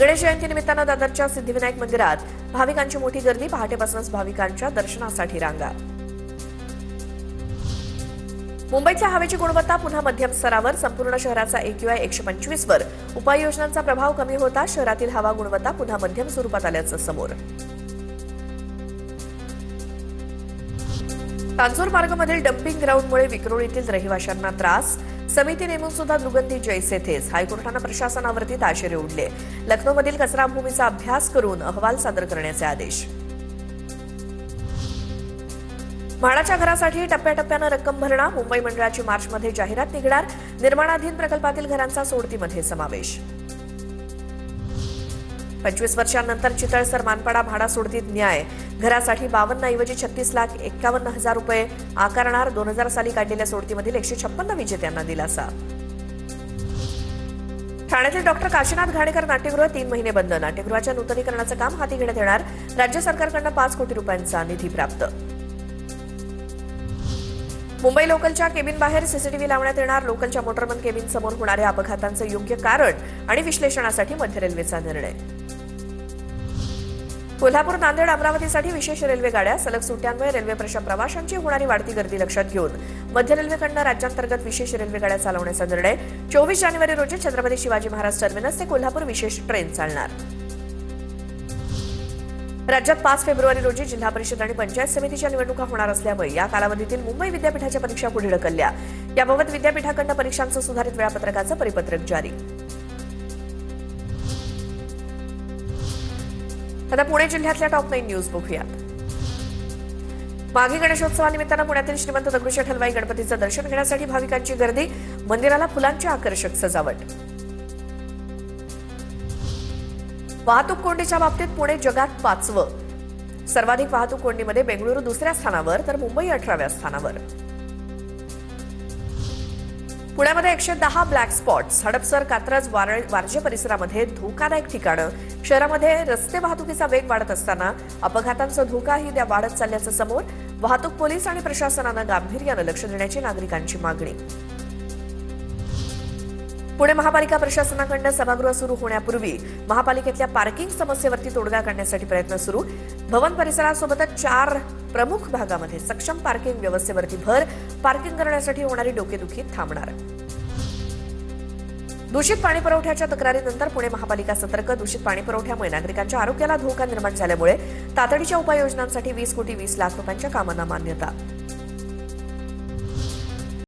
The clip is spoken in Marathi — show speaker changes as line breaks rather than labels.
गणेश जयंती निमित्तानं दादरच्या सिद्धिविनायक मंदिरात भाविकांची मोठी गर्दी, पहाटेपासूनच भाविकांच्या दर्शनासाठी रांगा। मुंबईतल्या हवेची गुणवत्ता पुन्हा मध्यम स्तरावर, संपूर्ण शहराचा AQI 125 वर। उपाययोजनांचा प्रभाव कमी होता शहरातील हवा गुणवत्ता पुन्हा मध्यम स्वरूपात आल्याचं समोर। तांजोर मार्गामधील डम्पिंग ग्राउंडमुळे विक्रोळीतील रहिवाशांना त्रास, समिती नेमून सुद्धा दुर्गंधी जैसे थेच। हायकोर्टानं प्रशासनावरती ताशेरे ओढले, लखनौमधील कचराभूमीचा अभ्यास करून अहवाल सादर करण्याचे आदेश। म्हाडाच्या घरासाठी टप्प्याटप्प्यानं रक्कम भरणा, मुंबई मंडळाची मार्चमध्ये जाहिरात निघणार, निर्माणाधीन प्रकल्पातील घरांचा सोडतीमध्ये समावेश। 25 वर्षांनंतर चितळसर मानपाडा म्हाडा सोडतीत न्याय, घरासाठी 52 ऐवजी 36,51,000 रुपये आकारणार, 2000 साली काढलेल्या सोडतीमधील 156 विजेत्यांना दिलासा। ठाण्यातील डॉक्टर काशीनाथ घाणेकर नाट्यगृह 3 महिने बंद, नाट्यगृहाच्या नूतनीकरणाचं काम हाती घेण्यात येणार, राज्य सरकारकडून 5 कोटी रुपयांचा निधी प्राप्त। मुंबई लोकलच्या केबिन बाहेर सीसीटीव्ही लावण्यात येणार, लोकलच्या मोटरबंद केबिन समोर होणाऱ्या अपघातांचं योग्य कारण आणि विश्लेषणासाठी मध्य रेल्वेचा निर्णय। कोल्हापूर नांदेड अमरावतीसाठी विशेष रेल्वे गाड्या, सलग सुट्ट्यांमुळे रेल्वे प्रवाशांची होणारी वाढती गर्दी लक्षात घेऊन मध्य रेल्वेकडून राज्यांतर्गत विशेष रेल्वे गाड्या चालवण्याचा निर्णय। 24 जानेवारी रोजी छत्रपती शिवाजी महाराज टर्मिनस ते कोल्हापूर विशेष ट्रेन चालणार। राज्यात 5 फेब्रुवारी रोजी जिल्हा परिषद आणि पंचायत समितीच्या निवडणुका होणार असल्यामुळे या कालावधीतील मुंबई विद्यापीठाच्या परीक्षा पुढे ढकलल्या, याबाबत विद्यापीठाकडून परीक्षांचं सुधारित वेळापत्रकाचं परिपत्रक जारी। आता पुणे जिल्ह्यातल्या टॉप 9 न्यूज बघूयात। माघी गणेशोत्सवानिमित्तानं पुण्यातील श्रीमंत दगडूशेठ हलवाई गणपतीचं दर्शन घेण्यासाठी भाविकांची गर्दी, मंदिराला फुलांची आकर्षक सजावट। वाहतूक कोंडीच्या बाबतीत पुणे जगात 5वं, सर्वाधिक वाहतूक कोंडीमध्ये बेंगळुरू 2ऱ्या स्थानावर तर मुंबई 18व्या स्थानावर। पुण्यामध्ये 110 ब्लॅक स्पॉट्स, हडपसर, कात्रज, वारजे परिसरामध्ये धोकादायक ठिकाणं। शहरामध्ये रस्ते वाहतुकीचा वेग वाढत असताना अपघातांचा धोकाही वाढत चालल्याचं समोर। वाहतूक पोलीस आणि प्रशासनानं गांभीर्यानं लक्ष देण्याची नागरिकांची मागणी। पुणे महापालिका प्रशासनाकडून सभागृह सुरू होण्यापूर्वी महापालिकेतल्या पार्किंग समस्येवरती तोडगा काढण्यासाठी प्रयत्न सुरू। भवन परिसरासोबतच 4 प्रमुख भागामध्ये सक्षम पार्किंग व्यवस्थेवरती भर, पार्किंग करण्यासाठी होणारी डोकेदुखी थांबणार। दूषित पाणी पुरवठ्याच्या तक्रारीनंतर पुणे महापालिका सतर्क, दूषित पाणी पुरवठ्यामुळे नागरिकांच्या आरोग्याला धोका निर्माण झाल्यामुळे तातडीच्या उपाययोजनांसाठी 20 कोटी 20 लाख रुपयांच्या कामांना मान्यता।